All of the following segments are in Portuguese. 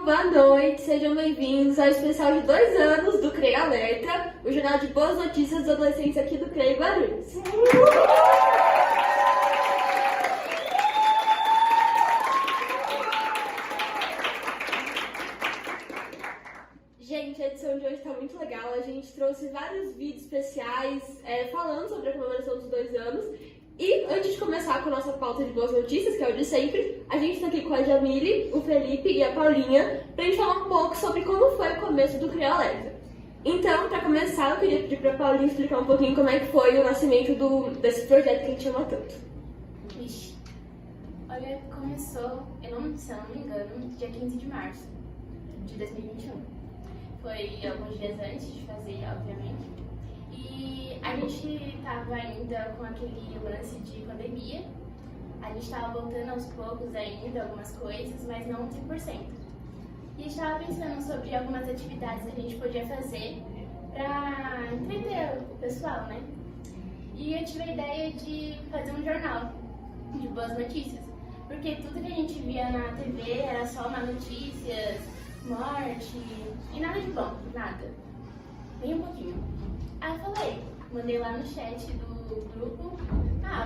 Boa noite, sejam bem-vindos ao especial de 2 anos do CREI Alerta, o jornal de boas notícias dos adolescentes aqui do CREI Guarulhos. Gente, a edição de hoje está muito legal, a gente trouxe vários vídeos especiais falando sobre a comemoração dos 2 anos. E antes de começar com a nossa pauta de boas notícias, que é o de sempre, a gente está aqui com a Jamile, o Felipe e a Paulinha pra gente falar um pouco sobre como foi o começo do CREI Alerta. Então, para começar, eu queria pedir pra Paulinha explicar um pouquinho como é que foi o nascimento desse projeto que a gente ama tanto. Ixi, olha, começou, se eu não me engano, dia 15 de março de 2021. Foi alguns dias antes de fazer, obviamente. E a gente estava ainda com aquele lance de pandemia, a gente estava voltando aos poucos ainda algumas coisas, mas não 100%. E a gente estava pensando sobre algumas atividades que a gente podia fazer para entreter o pessoal, né? E eu tive a ideia de fazer um jornal de boas notícias, porque tudo que a gente via na TV era só má notícias, morte e nada de bom, nada, nem um pouquinho. Aí eu falei, mandei lá no chat do grupo,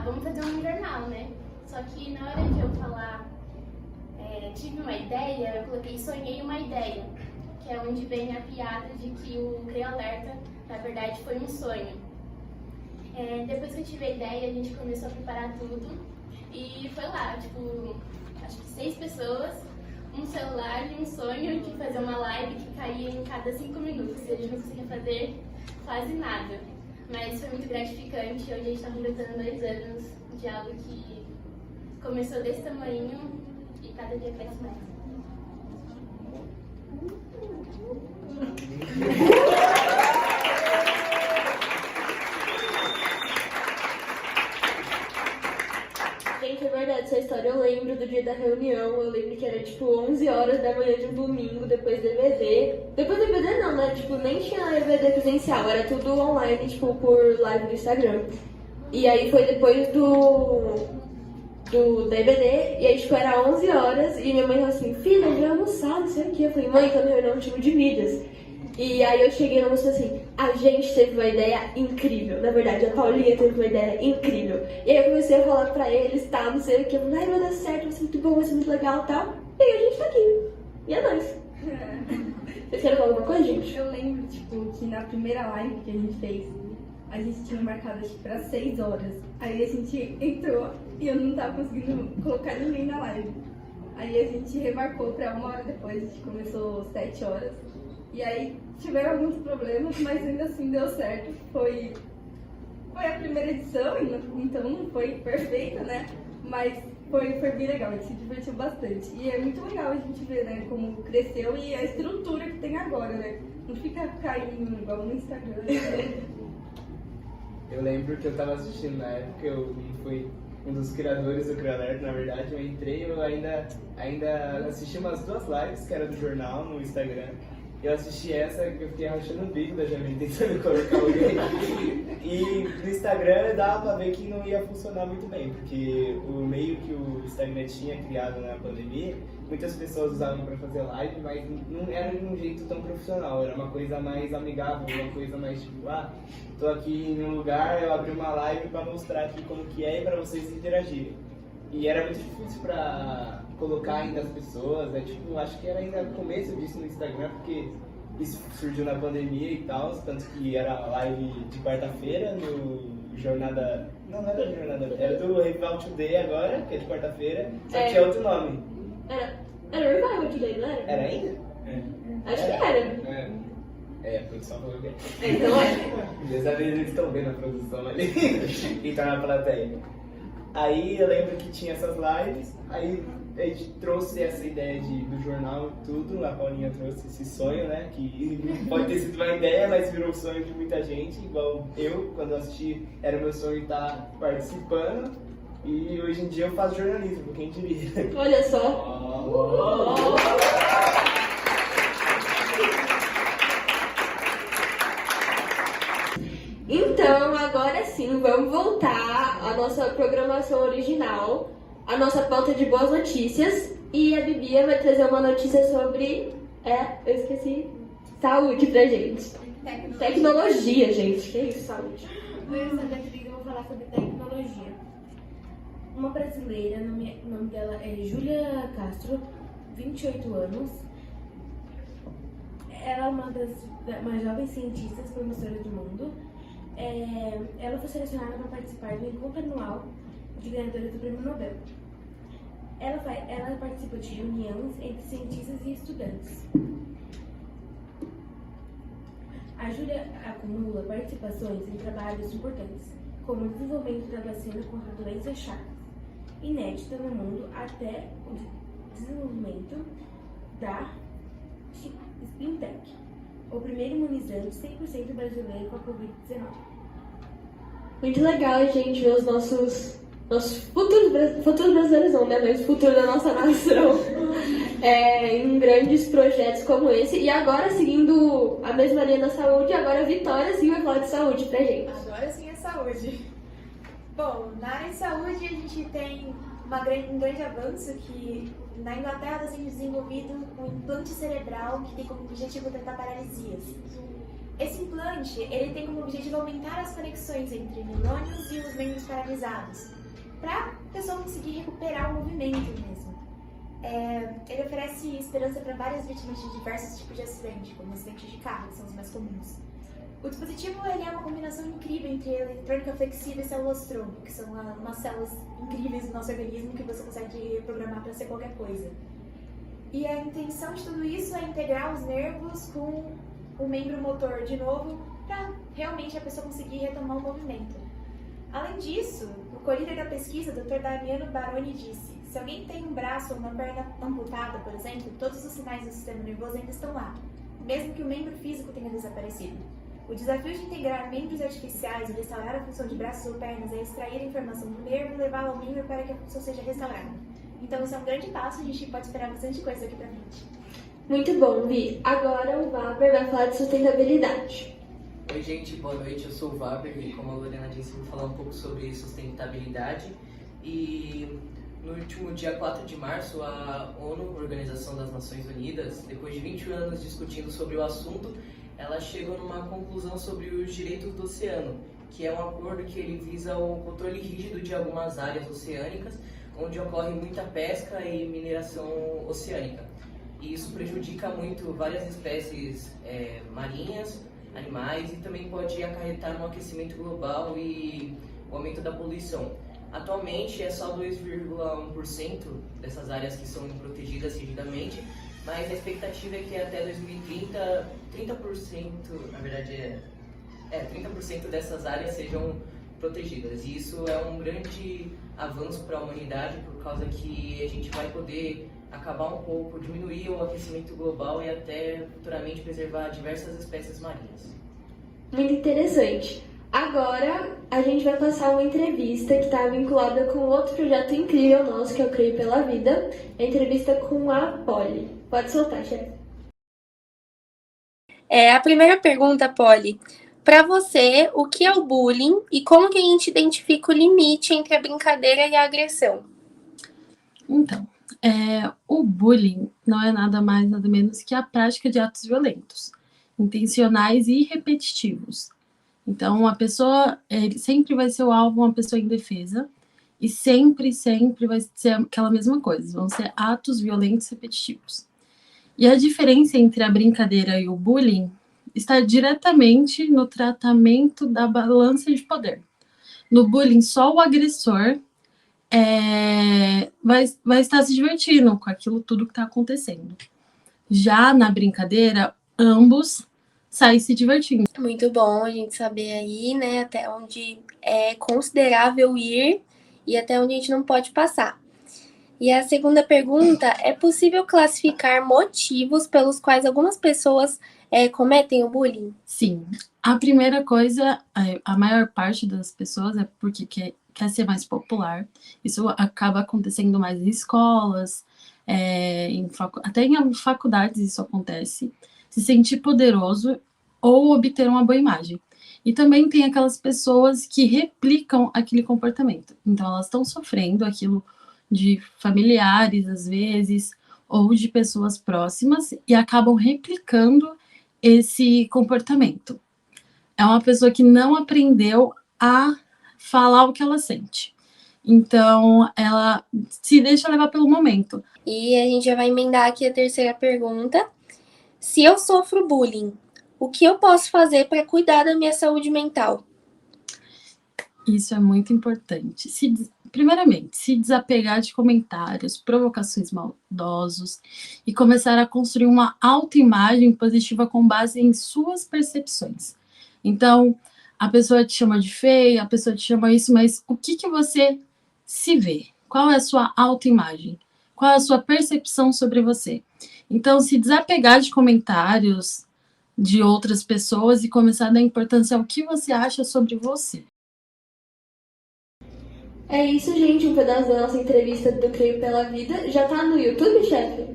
vamos fazer um jornal, né? Só que na hora de eu falar, tive uma ideia, eu coloquei sonhei uma ideia, que é onde vem a piada de que o CREI Alerta, na verdade, foi um sonho. Depois que eu tive a ideia, a gente começou a preparar tudo e foi lá, tipo, acho que 6 pessoas, um celular e um sonho de fazer uma live que caía em cada 5 minutos, e a gente não conseguia fazer quase nada, mas foi muito gratificante. Hoje a gente está completando 2 anos de algo que começou desse tamanho e cada dia cresce mais. Gente, é verdade, essa história eu lembro do dia da reunião, eu lembro que era tipo 11 horas da manhã de um domingo, depois DVD. Depois DVD não, né? Tipo, nem tinha DVD presencial, era tudo online, tipo, por live do Instagram. E aí foi depois do DVD, e aí tipo, era 11 horas, e minha mãe falou assim, filha, eu vou almoçar, não sei o que. Eu falei, mãe, tô na reunião tipo de mídias. E aí eu cheguei no almoço assim, a gente teve uma ideia incrível, na verdade a Paulinha teve uma ideia incrível. E aí eu comecei a falar pra eles, tá, não sei o que, eu falei, vai dar certo, vai ser muito bom, vai ser muito legal e tal. E aí a gente tá aqui, e é nóis. Vocês querem falar alguma coisa, gente? Eu lembro, tipo, que na primeira live que a gente fez, a gente tinha marcado acho que pra 6 horas. Aí a gente entrou e eu não tava conseguindo colocar ninguém na live. Aí a gente remarcou pra 1 hora depois, a gente começou 7 horas. E aí tiveram alguns problemas, mas ainda assim deu certo. Foi a primeira edição, então não foi perfeita, né? Mas foi bem legal, a gente se divertiu bastante. E é muito legal a gente ver, né, como cresceu e a estrutura que tem agora, né? Não fica caindo igual no Instagram. Eu lembro que eu tava assistindo na época, eu fui um dos criadores do CREI Alerta, na verdade. Eu entrei, eu ainda assisti umas 2 lives, que era do jornal, no Instagram. Eu assisti essa, que eu fiquei rachando o bico da Jamile tentando colocar alguém. E no Instagram dava pra ver que não ia funcionar muito bem, porque o meio que o Instagram tinha criado na pandemia, muitas pessoas usavam pra fazer live, mas não era de um jeito tão profissional, era uma coisa mais amigável, uma coisa mais tipo, tô aqui num lugar, eu abri uma live pra mostrar aqui como que é e pra vocês interagirem. E era muito difícil pra colocar ainda as pessoas, tipo, acho que era ainda o começo disso no Instagram, porque isso surgiu na pandemia e tal, tanto que era live de quarta-feira no Jornada... Não era Jornada, era do Revival Today agora, que é de quarta-feira, só que tinha outro nome. Era Revival Today, não era? Era ainda? Acho que era. A produção falou que é. Então é. Dessa vez eles estão vendo a produção ali, e tá na plateia. Aí eu lembro que tinha essas lives, aí a gente trouxe essa ideia do jornal e tudo, a Paulinha trouxe esse sonho, né, que pode ter sido uma ideia, mas virou um sonho de muita gente, igual eu, quando eu assisti, era meu sonho estar participando, e hoje em dia eu faço jornalismo, quem diria. Olha só. Então, agora sim, vamos voltar à nossa programação original. a nossa pauta de boas notícias. E a Bibia vai trazer uma notícia sobre... eu esqueci. Saúde pra gente. Tecnologia, gente. Que isso, saúde? Oi, eu sou a Beatriz e vou falar sobre tecnologia. Uma brasileira, o nome dela é Júlia Castro, 28 anos. Ela é uma jovem cientista promissora do mundo. Ela foi selecionada para participar do encontro anual de ganhadores do Prêmio Nobel. Ela participa de reuniões entre cientistas e estudantes. A Júlia acumula participações em trabalhos importantes, como o desenvolvimento da vacina contra a doença Chagas, inédita no mundo até o desenvolvimento da Spintec, o primeiro imunizante 100% brasileiro com a Covid-19. Muito legal, gente, ver os nossos futuros brasileiros não, né? Mas o futuro da nossa nação em grandes projetos como esse. E agora, seguindo a mesma linha da saúde, agora a Vitória sim vai falar de saúde pra gente. Agora sim é saúde. Bom, na área de saúde a gente tem um grande avanço que na Inglaterra está sendo desenvolvido um implante cerebral que tem como objetivo tratar paralisias. Esse implante ele tem como objetivo aumentar as conexões entre neurônios e os membros paralisados, para a pessoa conseguir recuperar o movimento mesmo. Ele oferece esperança para várias vítimas de diversos tipos de acidente, como acidentes de carro, que são os mais comuns. O dispositivo ele é uma combinação incrível entre eletrônica flexível e células-tronco, que são umas células incríveis do nosso organismo que você consegue programar para ser qualquer coisa. E a intenção de tudo isso é integrar os nervos com o membro motor de novo, para realmente a pessoa conseguir retomar o movimento. Além disso, o co-líder da pesquisa, Dr. Damiano Baroni, disse: se alguém tem um braço ou uma perna amputada, por exemplo, todos os sinais do sistema nervoso ainda estão lá, mesmo que o membro físico tenha desaparecido. O desafio de integrar membros artificiais e restaurar a função de braços ou pernas é extrair a informação do nervo e levá-la ao membro para que a função seja restaurada. Então, isso é um grande passo, a gente pode esperar bastante coisa daqui pra frente. Muito bom, Vi. Agora o Waber vai falar de sustentabilidade. Oi gente, boa noite, eu sou o Waber e como a Lorena disse, vou falar um pouco sobre sustentabilidade. E no último dia 4 de março, a ONU, Organização das Nações Unidas, depois de 20 anos discutindo sobre o assunto, ela chegou numa conclusão sobre os direitos do oceano, que é um acordo que ele visa o controle rígido de algumas áreas oceânicas, onde ocorre muita pesca e mineração oceânica. E isso prejudica muito várias espécies marinhas, animais, e também pode acarretar no aquecimento global e o aumento da poluição. Atualmente é só 2,1% dessas áreas que são protegidas rigidamente, mas a expectativa é que até 2030, 30%, na verdade 30% dessas áreas sejam protegidas. E isso é um grande avanço para a humanidade, por causa que a gente vai poder acabar um pouco, diminuir o aquecimento global e até futuramente preservar diversas espécies marinhas. Muito interessante. Agora a gente vai passar uma entrevista que está vinculada com outro projeto incrível nosso, que é o Creio pela Vida, a entrevista com a Polly. Pode soltar, chefe. A primeira pergunta, Polly. Para você, o que é o bullying e como que a gente identifica o limite entre a brincadeira e a agressão? Então, o bullying não é nada mais, nada menos que a prática de atos violentos, intencionais e repetitivos. Então, a pessoa sempre vai ser o alvo, uma pessoa indefesa, e sempre vai ser aquela mesma coisa, vão ser atos violentos repetitivos. E a diferença entre a brincadeira e o bullying está diretamente no tratamento da balança de poder. No bullying, só o agressor vai estar se divertindo com aquilo tudo que está acontecendo. Já na brincadeira, ambos saem se divertindo. Muito bom a gente saber aí, né, até onde é considerável ir e até onde a gente não pode passar. E a segunda pergunta, é possível classificar motivos pelos quais algumas pessoas cometem o bullying? Sim. A primeira coisa, a maior parte das pessoas é porque quer ser mais popular. Isso acaba acontecendo mais em escolas, até em faculdades isso acontece. Se sentir poderoso ou obter uma boa imagem. E também tem aquelas pessoas que replicam aquele comportamento. Então, elas estão sofrendo aquilo de familiares, às vezes, ou de pessoas próximas, e acabam replicando esse comportamento. É uma pessoa que não aprendeu a falar o que ela sente. Então, ela se deixa levar pelo momento. E a gente já vai emendar aqui a terceira pergunta. Se eu sofro bullying, o que eu posso fazer para cuidar da minha saúde mental? Isso é muito importante. Primeiramente, se desapegar de comentários, provocações maldosos e começar a construir uma autoimagem positiva com base em suas percepções. Então, a pessoa te chama de feia, a pessoa te chama isso, mas o que você se vê? Qual é a sua autoimagem? Qual é a sua percepção sobre você? Então, se desapegar de comentários de outras pessoas e começar a dar importância ao que você acha sobre você. É isso, gente. Um pedaço da nossa entrevista do Creio pela Vida. Já tá no YouTube, chefe?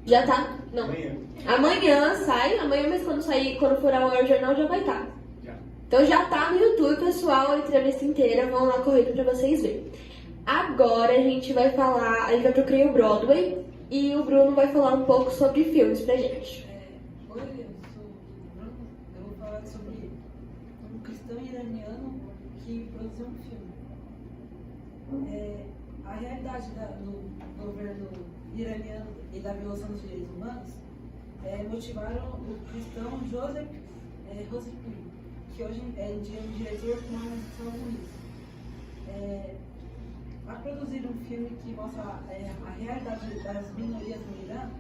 Já tá? Não. Amanhã sai. Amanhã, mas quando for ao jornal, já vai estar. Então já tá no YouTube, pessoal, a entrevista inteira. Vão lá correndo pra vocês verem. Agora a gente vai pro Creio Broadway. E o Bruno vai falar um pouco sobre filmes pra gente. Oi, eu sou o Bruno. Eu vou falar sobre um cristão iraniano que produziu um filme. A realidade do governo iraniano e da violação dos direitos humanos motivaram o cristão Joseph Rosipuri, que hoje é um diretor com nos Estados Unidos. A produzir um filme que mostra a realidade das minorias no Irã,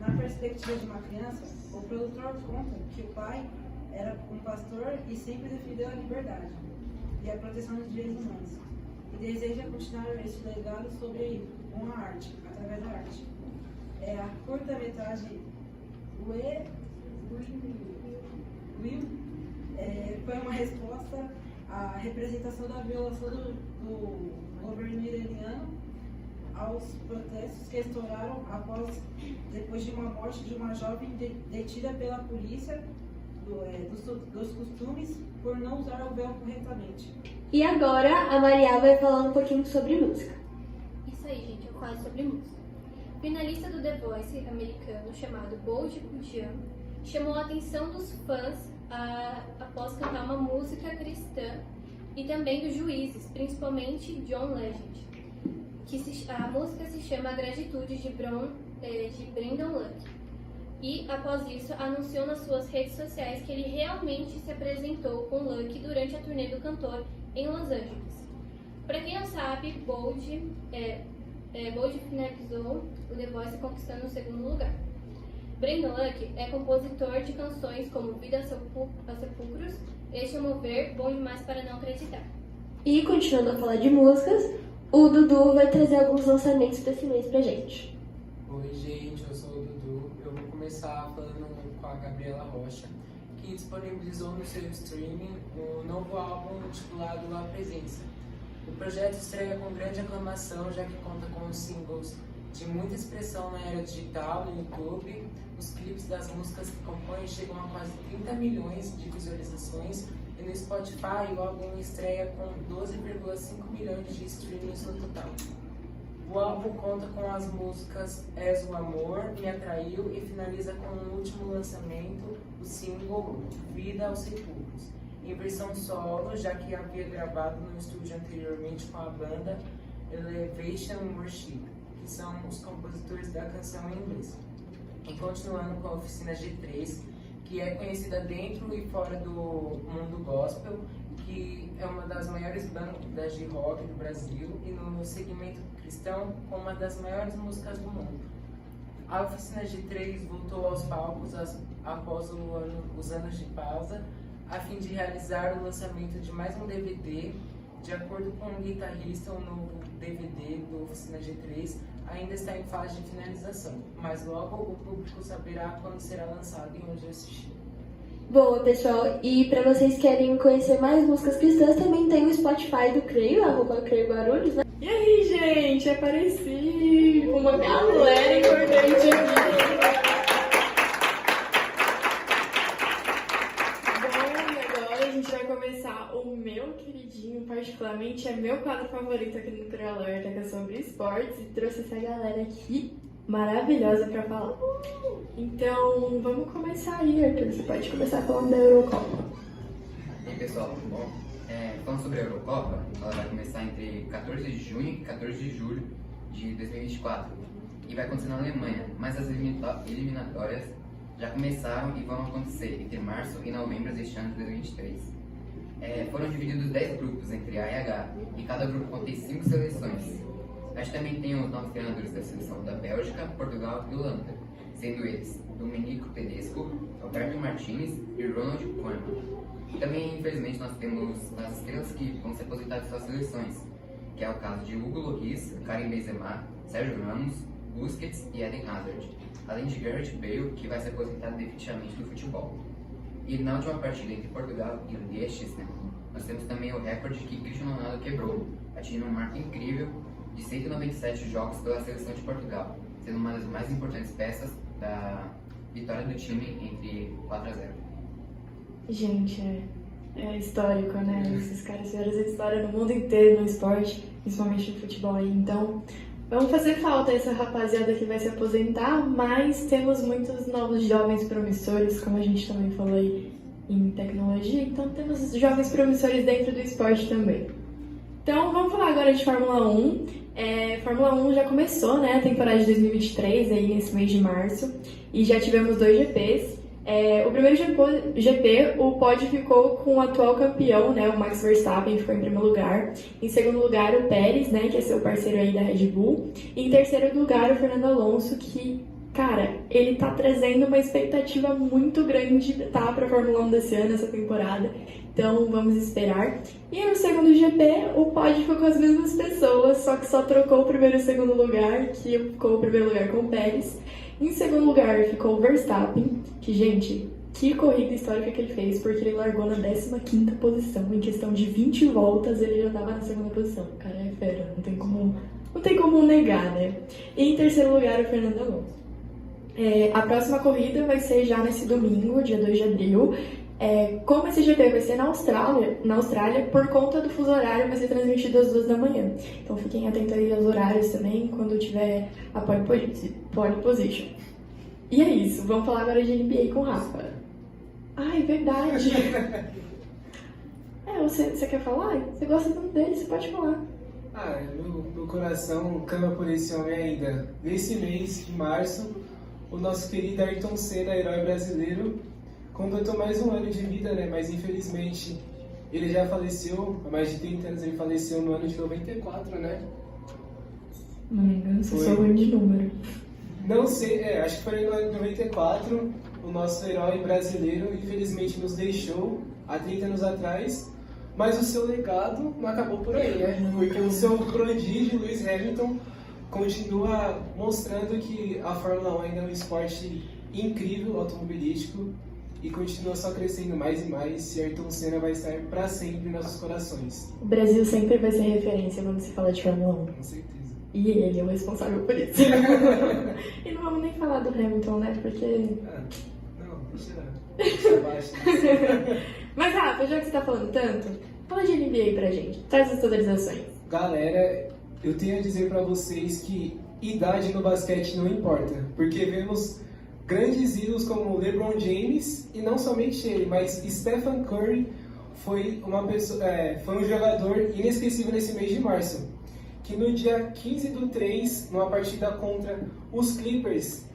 na perspectiva de uma criança, o produtor conta que o pai era um pastor e sempre defendeu a liberdade e a proteção dos direitos humanos. E deseja continuar esse legado sobre uma arte, através da arte. A curta-metragem Will foi uma resposta à representação da violação do governo iraniano aos protestos que estouraram depois de uma morte de uma jovem detida pela polícia dos costumes por não usar o véu corretamente. E agora a Maria vai falar um pouquinho sobre música. Isso aí, gente, eu falo sobre música. O finalista do The Voice americano, chamado Bold Pujian, chamou a atenção dos fãs após cantar uma música cristã e também dos juízes, principalmente John Legend. A música se chama A Gratitude de Brandon Luck. E, após isso, anunciou nas suas redes sociais que ele realmente se apresentou com Luck durante a turnê do cantor em Los Angeles. Para quem não sabe, Bold finalizou o The Voice conquistando o segundo lugar. Brandon Luck é compositor de canções como Vida a Sepulcros, Este é Mover, Bom Demais para Não Acreditar. E, continuando a falar de músicas, o Dudu vai trazer alguns lançamentos desse mês pra gente. Oi, gente, eu sou o Dudu. Eu vou começar falando com a Gabriela Rocha, que disponibilizou no seu streaming o novo álbum intitulado A Presença. O projeto estreia com grande aclamação, já que conta com os singles de muita expressão na era digital, no YouTube. Os clipes das músicas que compõem chegam a quase 30 milhões de visualizações e no Spotify o álbum estreia com 12,5 milhões de streamings no total. O álbum conta com as músicas És o Amor, Me Atraiu e finaliza com o último lançamento, o single Vida aos Sepulcros, em versão solo, já que havia gravado no estúdio anteriormente com a banda Elevation Worship, que são os compositores da canção em inglês. E continuando com a Oficina G3, que é conhecida dentro e fora do mundo gospel, que é uma das maiores bandas de rock do Brasil e no segmento cristão com uma das maiores músicas do mundo. A Oficina G3 voltou aos palcos após os anos de pausa, a fim de realizar o lançamento de mais um DVD. De acordo com o guitarrista, o novo DVD do Oficina G3 ainda está em fase de finalização, mas logo o público saberá quando será lançado e onde assistir. Boa, pessoal, e para vocês que querem conhecer mais músicas cristãs, também tem o Spotify do Creio, @Creio Guarulhos, né? E aí, gente, apareci com uma galera importante aqui. Bom, agora a gente vai começar o meu meu queridinho, particularmente, é meu quadro favorito aqui no Crio Alerta, que é sobre esportes, e trouxe essa galera aqui maravilhosa pra falar. Então, vamos começar aí, Arthur. Você pode começar falando da Eurocopa. E aí, pessoal, tudo bom? Falando sobre a Eurocopa, ela vai começar entre 14 de junho e 14 de julho de 2024 e vai acontecer na Alemanha, mas as eliminatórias já começaram e vão acontecer entre março e novembro deste ano de 2023. Foram divididos 10 grupos entre A e H, e cada grupo contém 5 seleções. A gente também tem os 9 treinadores da seleção da Bélgica, Portugal e Holanda, sendo eles Domenico Tedesco, Alberto Martínez e Ronald Koeman. Também, infelizmente, nós temos as estrelas que vão se aposentar de suas seleções, que é o caso de Hugo Lloris, Karim Benzema, Sérgio Ramos, Busquets e Eden Hazard, além de Gareth Bale, que vai se aposentar definitivamente do futebol. E na última partida entre Portugal e Liechtenstein, nós temos também o recorde que Cristiano Ronaldo quebrou, atingindo um marco incrível de 197 jogos pela seleção de Portugal, sendo uma das mais importantes peças da vitória do time entre 4-0. Gente, é histórico, né? Esses caras fizeram essa história no mundo inteiro, no esporte, principalmente no futebol aí. Então, vamos fazer falta essa rapaziada que vai se aposentar, mas temos muitos novos jovens promissores, como a gente também falou aí em tecnologia, então temos jovens promissores dentro do esporte também. Então, vamos falar agora de Fórmula 1. Fórmula 1 já começou, né, a temporada de 2023, aí nesse mês de março, e já tivemos 2 GPs. O primeiro GP, o pódio ficou com o atual campeão, né, o Max Verstappen, ficou em primeiro lugar. Em segundo lugar, o Pérez, né, que é seu parceiro aí da Red Bull. E em terceiro lugar, o Fernando Alonso, que, cara, ele tá trazendo uma expectativa muito grande, tá, pra Fórmula 1 desse ano, essa temporada. Então, vamos esperar. E no segundo GP, o pódio ficou com as mesmas pessoas, só que só trocou o primeiro e o segundo lugar, que ficou o primeiro lugar com o Pérez. Em segundo lugar ficou o Verstappen, que, gente, que corrida histórica que ele fez, porque ele largou na 15ª posição. Em questão de 20 voltas, ele já estava na segunda posição. O cara é fera, não tem como negar, né? E em terceiro lugar, o Fernando Alonso. A próxima corrida vai ser já nesse domingo, dia 2 de abril. Como esse GP vai ser na Austrália, por conta do fuso horário, vai ser transmitido às 2 da manhã. Então fiquem atentos aí aos horários também, quando tiver a pole position. E é isso, vamos falar agora de NBA com o Rafa. Ai, verdade. Você quer falar? Você gosta tanto dele, você pode falar. Meu coração clama por esse homem ainda. Nesse mês de março, o nosso querido Ayrton Senna, herói brasileiro, completou mais um ano de vida, né? Mas infelizmente ele já faleceu, há mais de 30 anos ele faleceu no ano de 94, né? Não me engano, se eu sou ruim de número. Não sei, acho que foi no ano de 94, o nosso herói brasileiro infelizmente nos deixou há 30 anos atrás, mas o seu legado não acabou por aí, né? Porque o seu prodígio, Lewis Hamilton, continua mostrando que a Fórmula 1 ainda é um esporte incrível, automobilístico, e continua só crescendo mais e mais, e Ayrton Senna vai estar para sempre em nossos corações. O Brasil sempre vai ser referência quando se fala de Fórmula 1. Com certeza. E ele é o responsável por isso. E não vamos nem falar do Hamilton, né? Porque... Deixa abaixo. Mas, Rafa, já que você tá falando tanto, fala de NBA pra gente. Traz as atualizações. Galera, eu tenho a dizer pra vocês que idade no basquete não importa. Porque vemos grandes ídolos como LeBron James, e não somente ele, mas Stephen Curry foi um jogador inesquecível nesse mês de março, que no dia 15/3, numa partida contra os Clippers,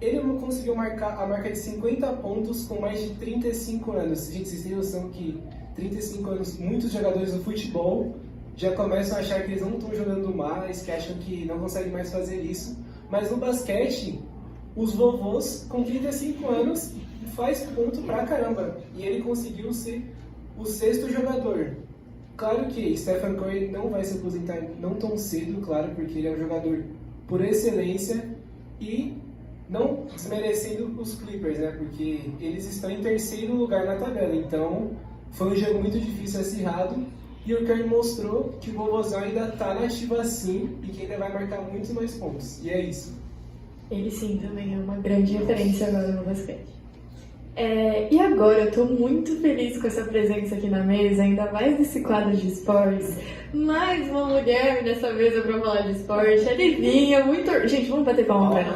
ele não conseguiu marcar a marca de 50 pontos com mais de 35 anos. Gente, vocês têm noção que 35 anos, muitos jogadores do futebol já começam a achar que eles não estão jogando mais, que acham que não conseguem mais fazer isso, mas no basquete, os vovôs com 35 anos faz ponto pra caramba. E ele conseguiu ser o 6º jogador. Claro que Stephen Curry não vai se aposentar não tão cedo, claro, porque ele é um jogador por excelência e não desmerecendo os Clippers, né? Porque eles estão em 3º lugar na tabela. Então foi um jogo muito difícil, acirrado. E o Curry mostrou que o vovôzão ainda tá na ativa assim e que ainda vai marcar muitos mais pontos. E é isso. Ele sim também é uma grande referência agora no basquete. E agora eu tô muito feliz com essa presença aqui na mesa, ainda mais nesse quadro de esportes. Mais uma mulher nessa mesa pra falar de esporte. A Livinha, muito. Gente, vamos bater palma pra ela.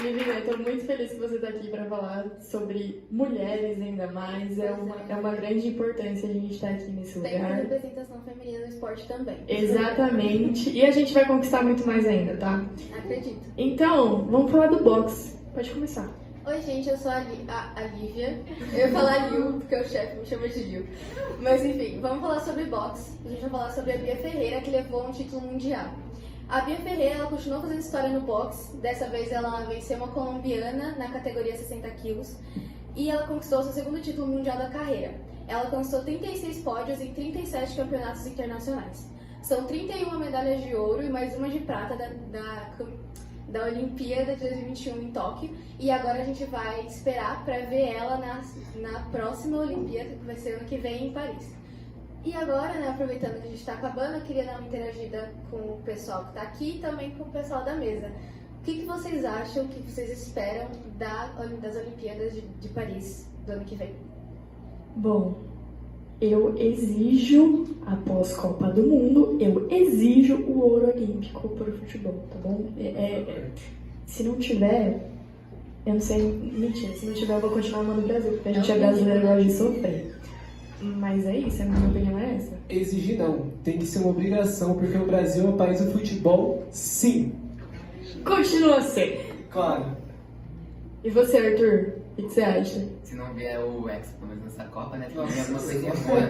Livinha, eu tô muito feliz que você tá aqui pra falar sobre mulheres ainda mais. É uma grande importância a gente estar aqui nesse Tem lugar. representação feminina no esporte também. Exatamente. E a gente vai conquistar muito mais ainda, tá? Acredito. Então, vamos falar do boxe. Pode começar. Oi, gente, eu sou a Lívia. Eu ia falar Liu, porque o chefe me chama de Liu. Mas enfim, vamos falar sobre boxe. A gente vai falar sobre a Bia Ferreira, que levou um título mundial. A Bia Ferreira, ela continuou fazendo história no boxe. Dessa vez ela venceu uma colombiana na categoria 60 quilos. E ela conquistou seu segundo título mundial da carreira. Ela alcançou 36 pódios em 37 campeonatos internacionais. São 31 medalhas de ouro e mais uma de prata da Olimpíada de 2021 em Tóquio. E agora a gente vai esperar para ver ela na próxima Olimpíada, que vai ser ano que vem em Paris. E agora, né, aproveitando que a gente está acabando, eu queria dar uma interagida com o pessoal que está aqui e também com o pessoal da mesa. O que vocês acham, o que vocês esperam das Olimpíadas de Paris do ano que vem? Bom, eu exijo, após Copa do Mundo, eu exijo o ouro olímpico para o futebol, tá bom? Se não tiver, eu não sei, mentira, se não tiver eu vou continuar amando o Brasil, porque a gente é brasileiro e gosta de sofrer. Mas é isso, a minha opinião é essa. Exigir não, tem que ser uma obrigação, porque o Brasil é um país do futebol, sim. Continua a ser. Claro. E você, Arthur? O que você acha? Se não vier o Expo, pelo menos nessa Copa, né? Tem alguma coisinha boa.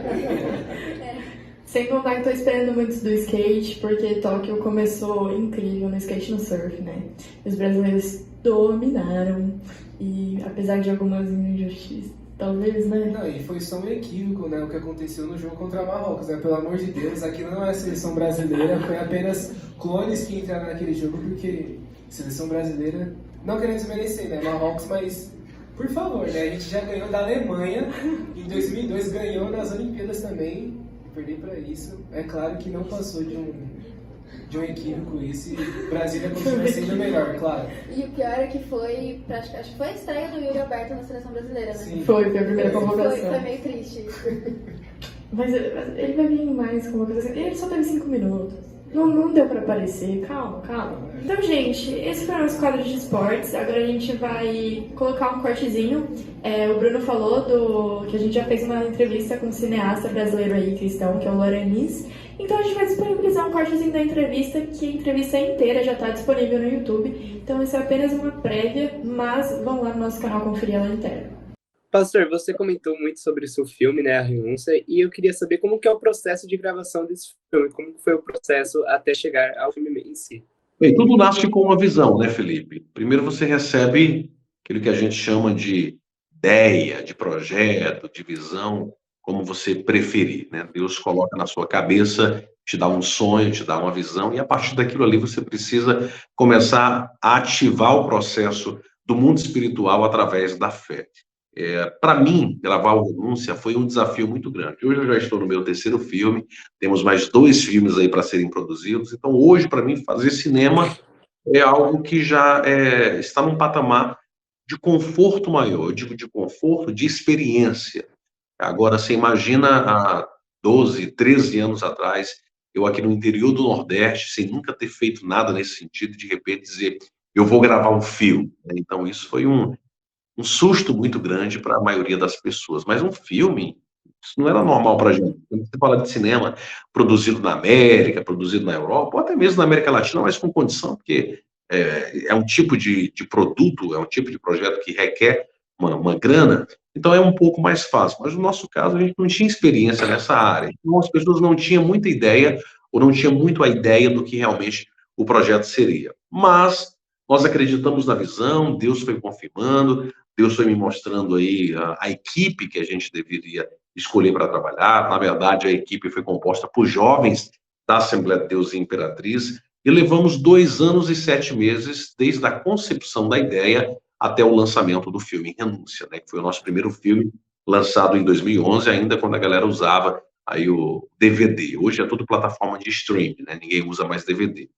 Sem contar que eu tô esperando muito do skate, porque Tóquio começou incrível no skate e no surf, né? Os brasileiros dominaram, e apesar de algumas injustiças, talvez, né? Não, e foi só um equívoco, né? O que aconteceu no jogo contra Marrocos, né? Pelo amor de Deus, aquilo não é a seleção brasileira, foi apenas clones que entraram naquele jogo, porque seleção brasileira, não querendo desmerecer, né? Marrocos, mas por favor, né? A gente já ganhou da Alemanha, em 2002 ganhou nas Olimpíadas também, perdi pra isso. É claro que não passou de um equívoco isso, e Brasília continua sendo melhor, claro. E o pior é que foi, acho que foi a estreia do Yuri Alberto na seleção brasileira, né? Sim. Foi a primeira convocação. Foi meio triste. Mas ele vai vir mais convocação. Ele só teve 5 minutos. Não deu pra aparecer. Calma. Então, gente, esse foi o nosso quadro de esportes. Agora a gente vai colocar um cortezinho. O Bruno falou que a gente já fez uma entrevista com um cineasta brasileiro aí, cristão, que é o Loranis. Então a gente vai disponibilizar um cortezinho da entrevista, que a entrevista inteira já está disponível no YouTube. Então isso é apenas uma prévia, mas vão lá no nosso canal conferir ela inteira. Pastor, você comentou muito sobre o seu filme, né, A Renúncia, e eu queria saber como que é o processo de gravação desse filme, como foi o processo até chegar ao filme em si. Bem, tudo nasce com uma visão, né, Felipe? Primeiro você recebe aquilo que a gente chama de ideia, de projeto, de visão, como você preferir, né? Deus coloca na sua cabeça, te dá um sonho, te dá uma visão, e a partir daquilo ali você precisa começar a ativar o processo do mundo espiritual através da fé. Para mim, gravar o Renúncia foi um desafio muito grande. Hoje eu já estou no meu 3º filme, temos mais 2 filmes aí para serem produzidos, então hoje, para mim, fazer cinema é algo que já está num patamar de conforto maior, eu digo de conforto, de experiência. Agora, você imagina há 12, 13 anos atrás, eu aqui no interior do Nordeste, sem nunca ter feito nada nesse sentido, de repente dizer, eu vou gravar um filme. Então, isso foi um susto muito grande para a maioria das pessoas. Mas um filme, isso não era normal para a gente. Quando você fala de cinema produzido na América, produzido na Europa, ou até mesmo na América Latina, mas com condição, porque é um tipo de produto, é um tipo de projeto que requer uma grana, então é um pouco mais fácil. Mas no nosso caso, a gente não tinha experiência nessa área. Então as pessoas não tinham muita ideia, ou não tinham muito a ideia do que realmente o projeto seria. Mas nós acreditamos na visão, Deus foi confirmando, Deus foi me mostrando aí a equipe que a gente deveria escolher para trabalhar. Na verdade, a equipe foi composta por jovens da Assembleia de Deus e Imperatriz, e levamos 2 anos e 7 meses desde a concepção da ideia até o lançamento do filme Renúncia, né, que foi o nosso primeiro filme lançado em 2011, ainda quando a galera usava aí o DVD. Hoje é tudo plataforma de streaming, né? Ninguém usa mais DVD.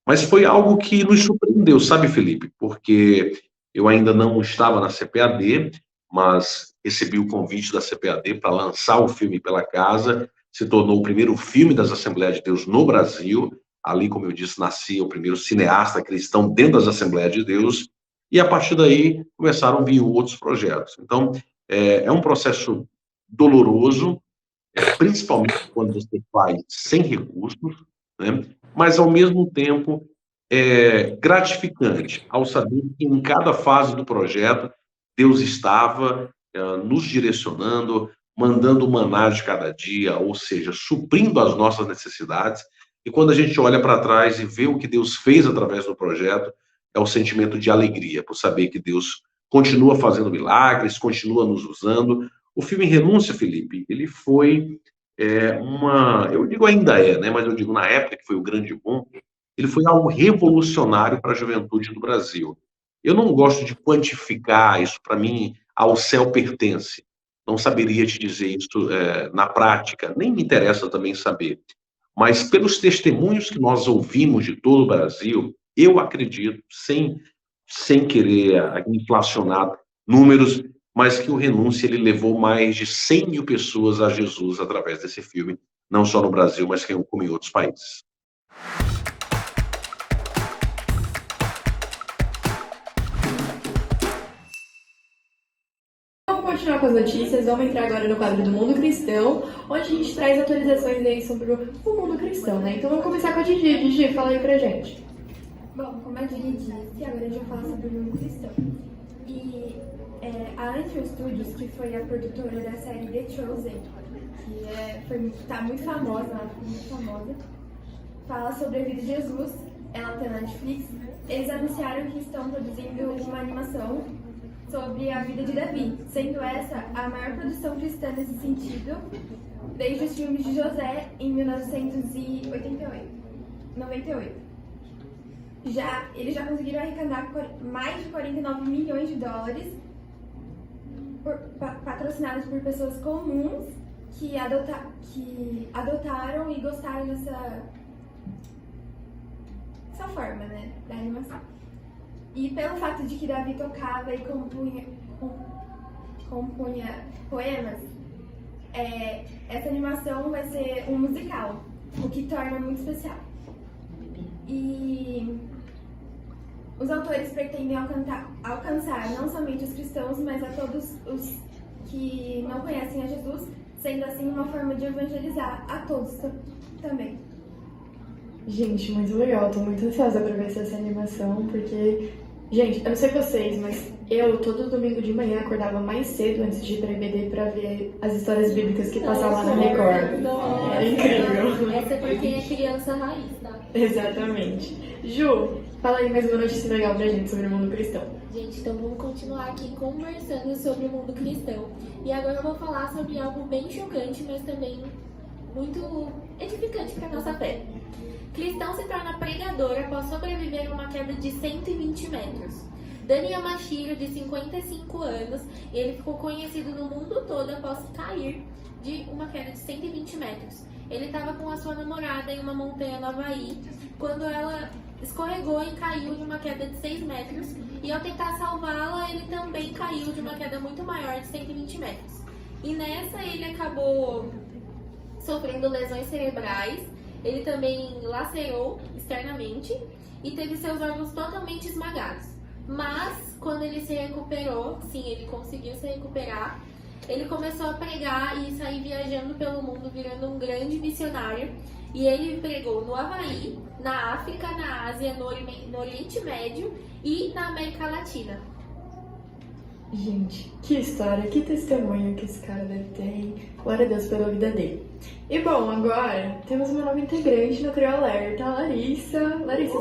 Mas foi algo que nos surpreendeu, sabe, Felipe? Porque eu ainda não estava na CPAD, mas recebi o convite da CPAD para lançar o filme Pela Casa. Se tornou o primeiro filme das Assembleias de Deus no Brasil. Ali, como eu disse, nascia o primeiro cineasta cristão dentro das Assembleias de Deus. E a partir daí começaram a vir outros projetos. Então, é um processo doloroso, principalmente quando você faz sem recursos, né? Mas, ao mesmo tempo, é gratificante ao saber que em cada fase do projeto Deus estava nos direcionando, mandando o maná de cada dia, ou seja, suprindo as nossas necessidades. E quando a gente olha para trás e vê o que Deus fez através do projeto, é o sentimento de alegria, por saber que Deus continua fazendo milagres, continua nos usando. O filme Renúncia, Felipe, ele foi eu digo ainda né? Mas eu digo na época que foi o grande boom, ele foi algo revolucionário para a juventude do Brasil. Eu não gosto de quantificar isso, para mim, ao céu pertence. Não saberia te dizer isso na prática, nem me interessa também saber. Mas pelos testemunhos que nós ouvimos de todo o Brasil, eu acredito, sem querer inflacionar números, mas que o Renúncia ele levou mais de 100 mil pessoas a Jesus através desse filme, não só no Brasil, mas como em outros países. Vamos continuar com as notícias, vamos entrar agora no quadro do Mundo Cristão, onde a gente traz atualizações aí sobre o mundo cristão, né? Então vamos começar com a Didi. Didi, fala aí pra gente. Bom, como a Didi disse, agora a gente vai falar sobre o mundo cristão. E a Antio Studios, que foi a produtora da série The Chosen, que tá muito famosa, ela ficou muito famosa, fala sobre a vida de Jesus, ela tá na Netflix. Eles anunciaram que estão produzindo uma animação sobre a vida de Davi, sendo essa a maior produção cristã nesse sentido, desde os filmes de José em 1998. Eles já conseguiram arrecadar mais de 49 milhões de dólares, patrocinados por pessoas comuns que adotaram e gostaram dessa forma, né, da animação. E pelo fato de que Davi tocava e compunha poemas, essa animação vai ser um musical, o que torna muito especial. E os autores pretendem alcançar não somente os cristãos, mas a todos os que não conhecem a Jesus, sendo assim uma forma de evangelizar a todos também. Gente, muito legal, tô muito ansiosa pra ver essa animação, porque, gente, eu não sei vocês, mas eu todo domingo de manhã acordava mais cedo antes de ir pra EBD pra ver as histórias bíblicas que passavam lá na Record. É incrível. Essa é pra quem é criança raiz, tá? Exatamente. Ju, fala aí mais uma notícia legal pra gente sobre o mundo cristão. Gente, então vamos continuar aqui conversando sobre o mundo cristão. E agora eu vou falar sobre algo bem chocante, mas também muito edificante para nossa fé. Cristão se torna pregador após sobreviver a uma queda de 120 metros. Dani Yamashiro, de 55 anos, ele ficou conhecido no mundo todo após cair de uma queda de 120 metros. Ele estava com a sua namorada em uma montanha no Havaí, quando ela escorregou e caiu de uma queda de 6 metros, e ao tentar salvá-la, ele também caiu de uma queda muito maior de 120 metros. E nessa ele acabou sofrendo lesões cerebrais, ele também lacerou externamente e teve seus órgãos totalmente esmagados. Mas, quando ele se recuperou, sim, ele conseguiu se recuperar, ele começou a pregar e sair viajando pelo mundo, virando um grande missionário. E ele pregou no Havaí, na África, na Ásia, no Oriente Médio e na América Latina. Gente, que história, que testemunho que esse cara deve ter, hein? Glória a Deus pela vida dele. E bom, agora temos uma nova integrante no Trio Alerta, a Larissa. Larissa,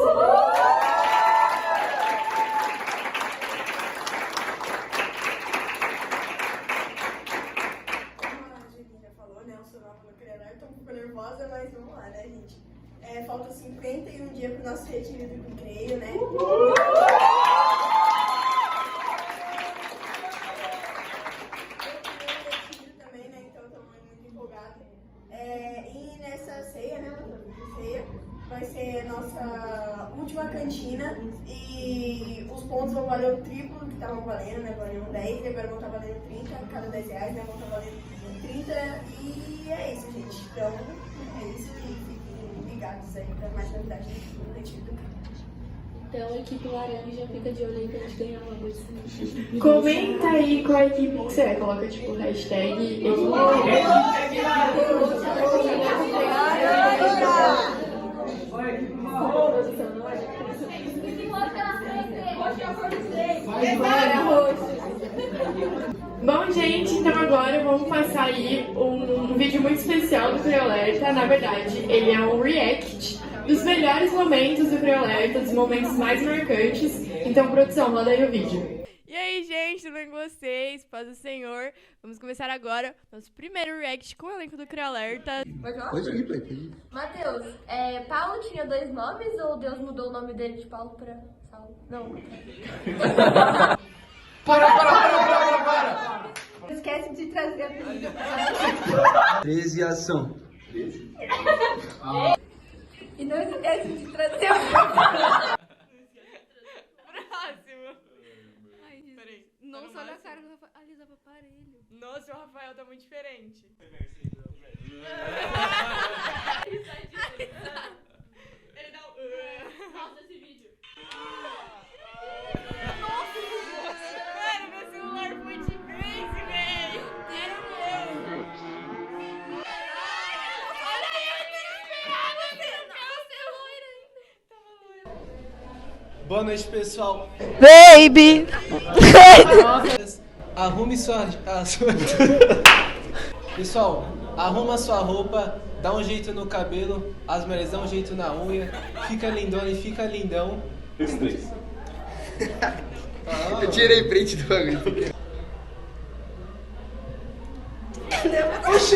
você nervosa, mas vamos lá, né, gente? Faltam 51 dias pro nosso retiro do Creio, né? Também, né? Então estamos muito empolgados. valeu o triplo que estavam valendo, né? Valendo 10 e agora vão estar valendo 30, cada 10 reais, né? Vão estar valendo 30 e é isso, gente. Então, é isso e fiquem ligados aí para mais novidades do Retiro do Carro. Então, a equipe laranja fica de olho aí pra gente ganhar uma bolsa. Comenta aí qual equipe que você é. Coloca tipo hashtag. Bom, gente, então agora vamos passar aí um vídeo muito especial do Criolerta. Na verdade, ele é um react dos melhores momentos do Criolerta, dos momentos mais marcantes. Então, produção, roda aí o vídeo. E aí, gente, tudo bem com vocês? Paz do Senhor. Vamos começar agora nosso primeiro react com o elenco do Criolerta. Pode ir. Matheus, Paulo tinha 2 nomes ou Deus mudou o nome dele de Paulo pra Saulo? Não. Para! Não esquece de trazer a comida. 13 ação. E não esquece de trazer a Próximo. Ai, Jesus. Peraí. Nossa, olha a cara do Rafael. Ali dava aparelho. Nossa, o Rafael tá muito diferente. Ele dá um... Nossa, esse vídeo. Mano, meu celular foi de vez, véi. Era meu. Olha aí, eu desesperado. Boa noite, pessoal. Baby! Arrume sua... Pessoal, arruma sua roupa, dá um jeito no cabelo, as mulheres dão um jeito na unha, fica lindona e fica lindão. Os 3. Eu tirei print do bagulho. Oxi!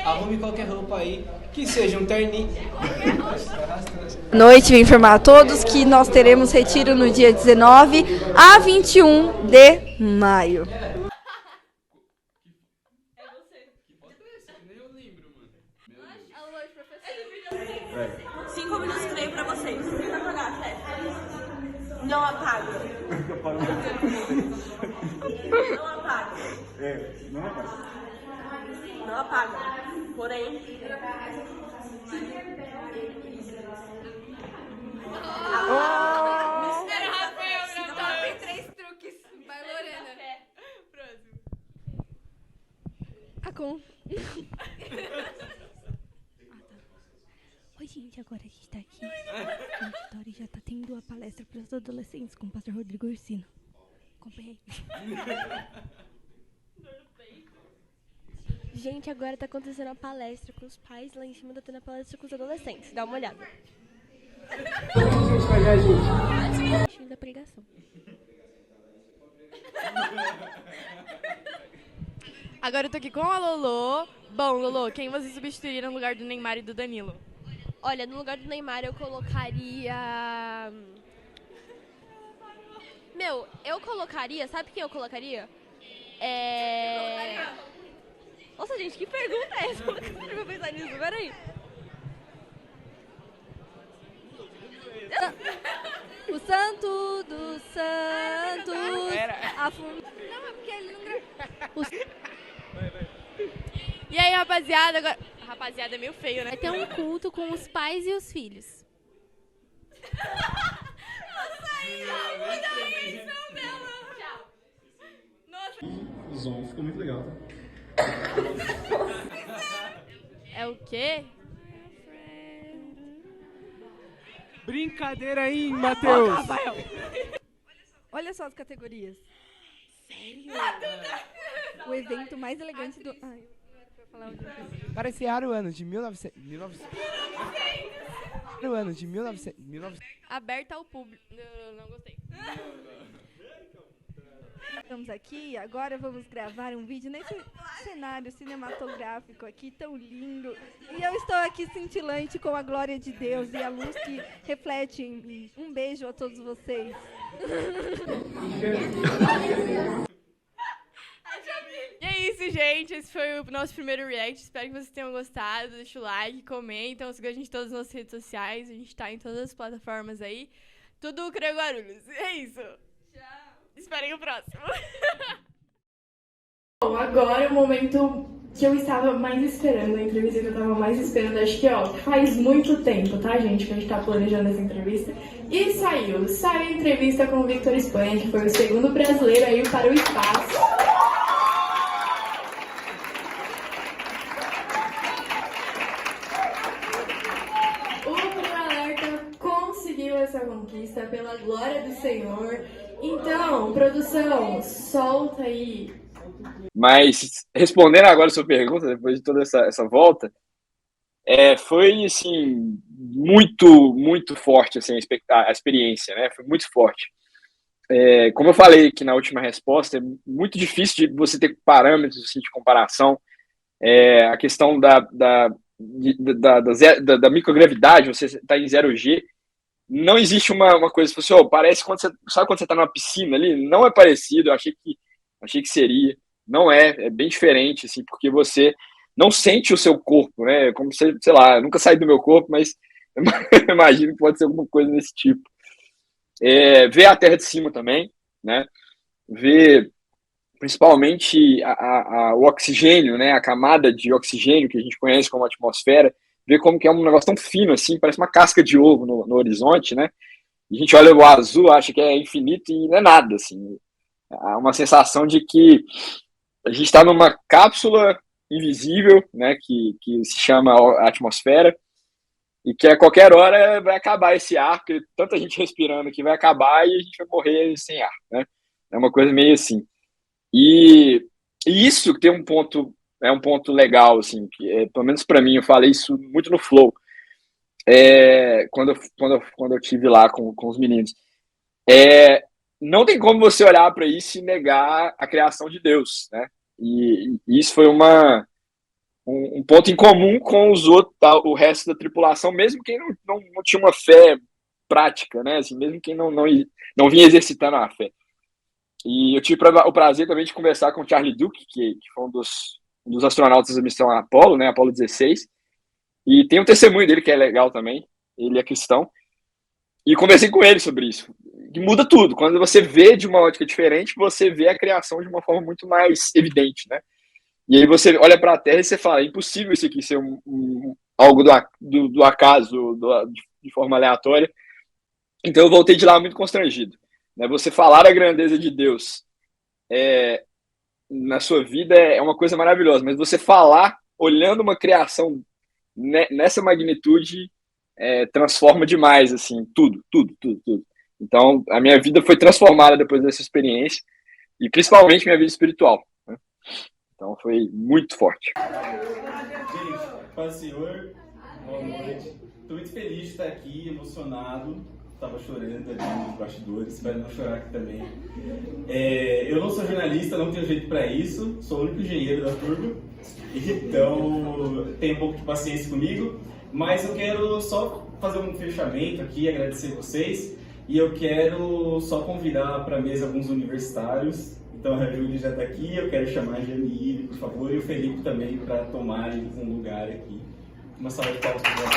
Arrume qualquer roupa aí, que seja um terninho. Noite, vim informar a todos que nós teremos retiro no dia 19 a 21 de maio. Vai. 5 minutos e meio pra vocês. Tenta apagar, chefe. Não apaga. Não apaga. Não apaga. Não apaga. Porém... Era o Rafael, Top 3 truques. Vai, Lorena. Próximo. Oi, gente, agora a gente tá aqui no auditório e já tá tendo a palestra para os adolescentes com o pastor Rodrigo Ursino. Acompanhei. Gente, agora tá acontecendo a palestra com os pais, lá em cima tá tendo a palestra com os adolescentes. Dá uma olhada. Da pregação. Agora eu tô aqui com a Lolo. Bom, Lolo, quem você substituiria no lugar do Neymar e do Danilo? Olha, no lugar do Neymar eu colocaria... eu colocaria... Sabe quem eu colocaria? Nossa, gente, que pergunta é essa? Eu nunca parei pra pensar nisso, peraí. O santo dos santos... Não, é porque ele não gravou. E aí, rapaziada, agora... Rapaziada é meio feio, né? Vai ter um culto com os pais e os filhos. Muda a menção dela. Tchau. Nossa. O som ficou muito legal, tá? É o quê? Brincadeira aí, Matheus. Olha só as categorias. Sério? O evento mais elegante do... Ai, eu falar outra coisa. Para esse ano de 1900... No ano de 1900... Aberta ao público. Não gostei. Estamos aqui, agora vamos gravar um vídeo nesse cenário cinematográfico aqui tão lindo. E eu estou aqui cintilante com a glória de Deus e a luz que reflete em mim. Um beijo a todos vocês. E é isso, gente. Esse foi o nosso primeiro react. Espero que vocês tenham gostado. Deixa o like, comentam, sigam a gente em todas as nossas redes sociais. A gente tá em todas as plataformas aí. Tudo Creu Guarulhos. É isso. Tchau. Esperem o próximo. Bom, agora é o momento que eu estava mais esperando, a entrevista que eu estava mais esperando, acho que, faz muito tempo, tá, gente, que a gente tá planejando essa entrevista. E saiu a entrevista com o Victor Espanha, que foi o segundo brasileiro a ir para o espaço. O Trio Alerta conseguiu essa conquista pela glória do Senhor. Então, produção, solta aí. Mas, respondendo agora a sua pergunta, depois de toda essa volta, foi, assim, muito forte, assim, a experiência, né? Foi muito forte. Como eu falei aqui na última resposta, é muito difícil de você ter parâmetros assim, de comparação. A questão da microgravidade, você está em 0G, não existe uma coisa, assim, parece sabe quando você está numa piscina ali? Não é parecido, eu achei que seria. Não é bem diferente, assim, porque você não sente o seu corpo, né? Como se, sei lá, nunca saí do meu corpo, mas eu imagino que pode ser alguma coisa desse tipo. Ver a Terra de cima também, né? Ver principalmente o oxigênio, né? A camada de oxigênio que a gente conhece como atmosfera, ver como que é um negócio tão fino assim, parece uma casca de ovo no horizonte, né? E a gente olha o azul, acha que é infinito e não é nada, assim. Há uma sensação de que a gente está numa cápsula invisível, né, que se chama atmosfera, e que a qualquer hora vai acabar esse ar, porque tanta gente respirando que vai acabar e a gente vai morrer sem ar, né? É uma coisa meio assim. E isso tem um ponto legal, assim, que pelo menos para mim, eu falei isso muito no Flow, quando eu tive lá com os meninos. Não tem como você olhar para isso e negar a criação de Deus, né? E isso foi um ponto em comum com o resto da tripulação, mesmo quem não tinha uma fé prática, né? Assim, mesmo quem não vinha exercitando a fé. E eu tive o prazer também de conversar com o Charlie Duke, que foi um dos astronautas da missão Apollo, né? Apollo 16. E tem um testemunho dele que é legal também. Ele é cristão. E conversei com ele sobre isso. E muda tudo. Quando você vê de uma ótica diferente, você vê a criação de uma forma muito mais evidente, né? E aí você olha para a Terra e você fala, é impossível isso aqui ser algo do acaso, de forma aleatória. Então eu voltei de lá muito constrangido. Né? Você falar a grandeza de Deus na sua vida é uma coisa maravilhosa, mas você falar olhando uma criação nessa magnitude transforma demais, assim, tudo. Então, a minha vida foi transformada depois dessa experiência, e principalmente minha vida espiritual, né? Então, foi muito forte. Gente, paz do Senhor, boa noite. Estou muito feliz de estar aqui, emocionado. Estava chorando ali nos bastidores, espero não chorar aqui também. Eu não sou jornalista, não tenho jeito para isso, sou o único engenheiro da turma, então tenha um pouco de paciência comigo. Mas eu quero só fazer um fechamento aqui, agradecer vocês. E eu quero só convidar para a mesa alguns universitários. Então a Júlia já está aqui, eu quero chamar a Jamile, por favor, e o Felipe também para tomarem um lugar aqui. Uma salva de palmas para vocês.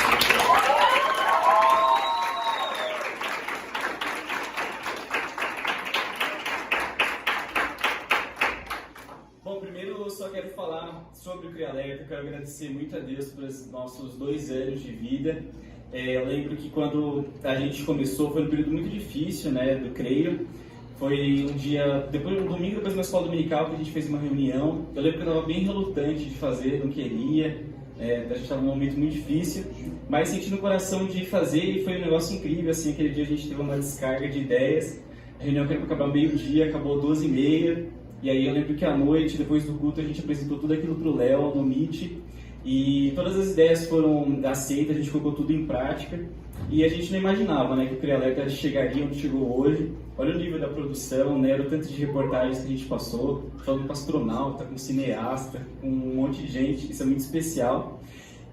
Bom, primeiro eu só quero falar sobre o Cria Alerta. Quero agradecer muito a Deus pelos nossos 2 anos de vida. Eu lembro que quando a gente começou foi um período muito difícil, né, do Creio. Foi um dia, um domingo depois da escola dominical, que a gente fez uma reunião. Eu lembro que eu estava bem relutante de fazer, não queria. A gente estava num momento muito difícil, mas senti no coração de fazer e foi um negócio incrível. Assim, aquele dia a gente teve uma descarga de ideias. A reunião era para acabar meio-dia, acabou 12h30. E aí eu lembro que à noite, depois do culto, a gente apresentou tudo aquilo para o Léo no Meet. E todas as ideias foram aceitas, a gente colocou tudo em prática. E a gente não imaginava, né, que o Cria Alerta chegaria onde chegou hoje. Olha o nível da produção, né, o tanto de reportagens que a gente passou, falando com astronauta, com cineasta, com um monte de gente, isso é muito especial.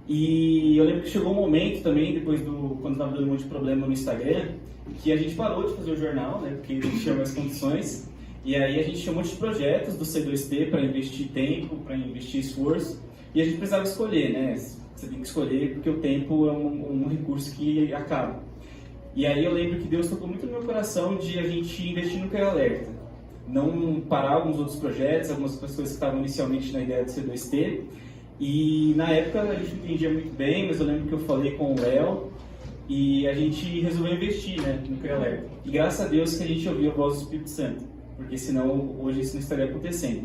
E eu lembro que chegou um momento também, quando estava dando um monte de problema no Instagram, que a gente parou de fazer o jornal, né, porque não tinha mais condições. E aí a gente tinha um monte de projetos do C2T para investir tempo, para investir esforço. E a gente precisava escolher, né? Você tem que escolher porque o tempo é um recurso que acaba. E aí eu lembro que Deus tocou muito no meu coração de a gente investir no Cria Alerta. não parar alguns outros projetos, algumas pessoas que estavam inicialmente na ideia do C2T. E na época a gente não entendia muito bem, mas eu lembro que eu falei com o Léo e a gente resolveu investir, né, no CREALERTA. E graças a Deus que a gente ouviu a voz do Espírito Santo, porque senão hoje isso não estaria acontecendo.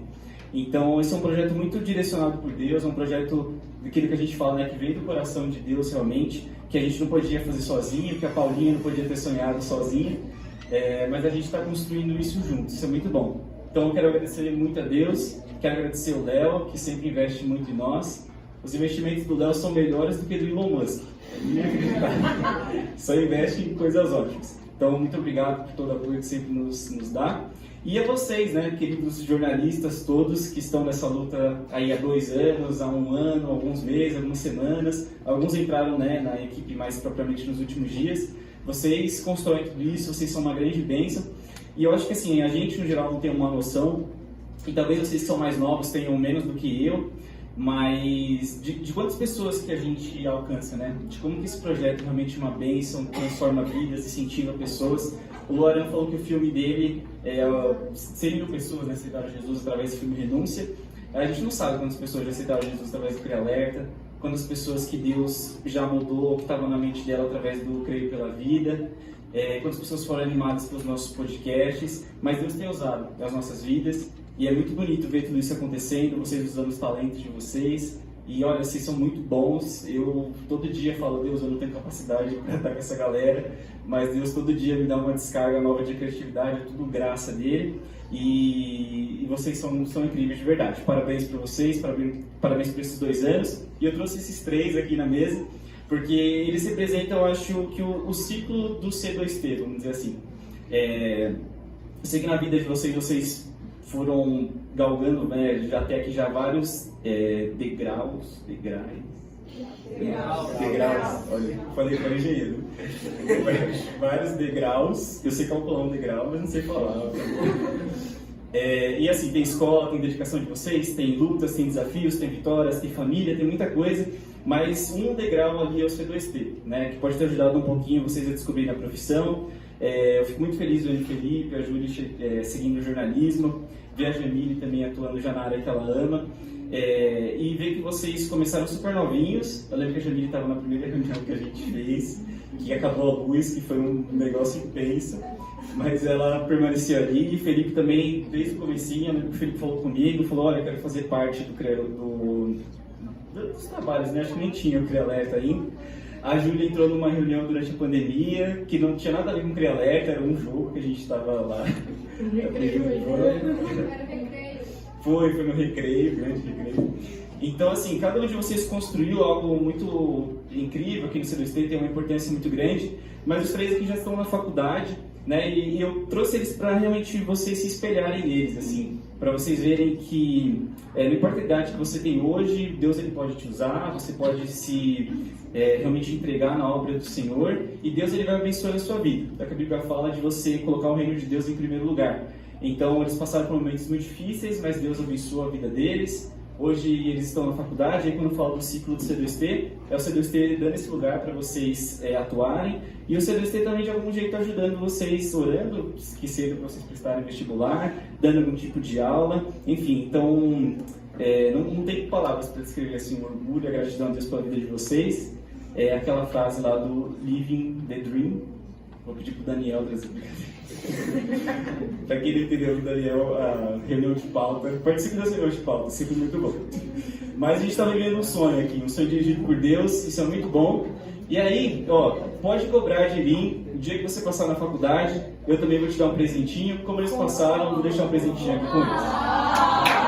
Então esse é um projeto muito direcionado por Deus, é um projeto daquilo que a gente fala, né, que veio do coração de Deus realmente, que a gente não podia fazer sozinho, que a Paulinha não podia ter sonhado sozinha, mas a gente está construindo isso juntos, isso é muito bom. Então eu quero agradecer muito a Deus, quero agradecer o Léo, que sempre investe muito em nós. Os investimentos do Léo são melhores do que do Elon Musk, é inacreditável. Só investe em coisas ótimas. Então muito obrigado por todo o apoio que sempre nos dá. E a vocês, né, queridos jornalistas todos que estão nessa luta aí há 2 anos, há 1 ano, alguns meses, algumas semanas. Alguns entraram, né, na equipe mais propriamente nos últimos dias. Vocês constroem tudo isso, vocês são uma grande bênção. E eu acho que assim, a gente no geral não tem uma noção, e talvez vocês que são mais novos tenham menos do que eu, mas de quantas pessoas que a gente alcança, né? De como que esse projeto é realmente uma bênção, transforma vidas, incentiva pessoas. O Loran falou que o filme dele, 100 mil pessoas, né, aceitaram Jesus através do filme Renúncia. A gente não sabe quantas pessoas já aceitaram Jesus através do CREALERTA, quantas pessoas que Deus já mudou, que estavam na mente dela através do Creio pela Vida, quantas pessoas foram animadas pelos nossos podcasts, mas Deus tem usado as nossas vidas e é muito bonito ver tudo isso acontecendo, vocês usando os talentos de vocês. E olha, vocês são muito bons. Eu todo dia falo, Deus, eu não tenho capacidade para estar com essa galera, mas Deus todo dia me dá uma descarga nova de criatividade, é tudo graça dele. E vocês são incríveis de verdade. Parabéns para vocês, parabéns por esses 2 anos. E eu trouxe esses 3 aqui na mesa, porque eles representam, eu acho, que o ciclo do C2T, vamos dizer assim. Eu sei que na vida de vocês foram galgando, né, já até aqui já vários degraus, olha, falei para o engenheiro, vários degraus, eu sei calcular um degrau, mas não sei falar. E assim, tem escola, tem dedicação de vocês, tem lutas, tem desafios, tem vitórias, tem família, tem muita coisa, mas um degrau ali é o C2T, né, que pode ter ajudado um pouquinho vocês a descobrirem a profissão. Eu fico muito feliz vendo o Felipe, a Júlia seguindo o jornalismo, ver a Jamile também atuando já na área que ela ama, e ver que vocês começaram super novinhos. Eu lembro que a Jamile estava na primeira reunião que a gente fez, que acabou a luz, que foi um negócio intenso, mas ela permaneceu ali. E o Felipe também, desde o comecinho, eu lembro que o Felipe falou comigo, falou, olha, eu quero fazer parte dos trabalhos, né? Acho que nem tinha o CREALERTA ainda. A Júlia entrou numa reunião durante a pandemia, que não tinha nada a ver com o CREALERTA, era um jogo que a gente estava lá. Foi no recreio, grande recreio. Então, assim, cada um de vocês construiu algo muito incrível aqui no C2T, tem uma importância muito grande, mas os 3 aqui já estão na faculdade, né? E eu trouxe eles para realmente vocês se espelharem neles, assim, para vocês verem que não importa a idade que você tem hoje, Deus ele pode te usar, você pode se realmente entregar na obra do Senhor e Deus ele vai abençoar a sua vida. Então, a Bíblia fala de você colocar o reino de Deus em primeiro lugar. Então, eles passaram por momentos muito difíceis, mas Deus abençoou a vida deles. Hoje eles estão na faculdade, aí quando eu falo do ciclo do C2T, é o C2T dando esse lugar para vocês atuarem, e o C2T também de algum jeito ajudando vocês, orando, que seja para vocês prestarem vestibular, dando algum tipo de aula, enfim, então não tem palavras para descrever assim, o orgulho, a gratidão a Deus pela vida de vocês. Aquela frase lá do Living the Dream, vou pedir pro Daniel trazer. Para quem não entendeu, o Daniel, a reunião de pauta, participe da reunião de pauta, sempre muito bom. Mas a gente está vivendo um sonho aqui, um sonho dirigido por Deus, isso é muito bom. E aí, pode cobrar de mim, o dia que você passar na faculdade, eu também vou te dar um presentinho, como eles passaram, vou deixar um presentinho aqui com eles.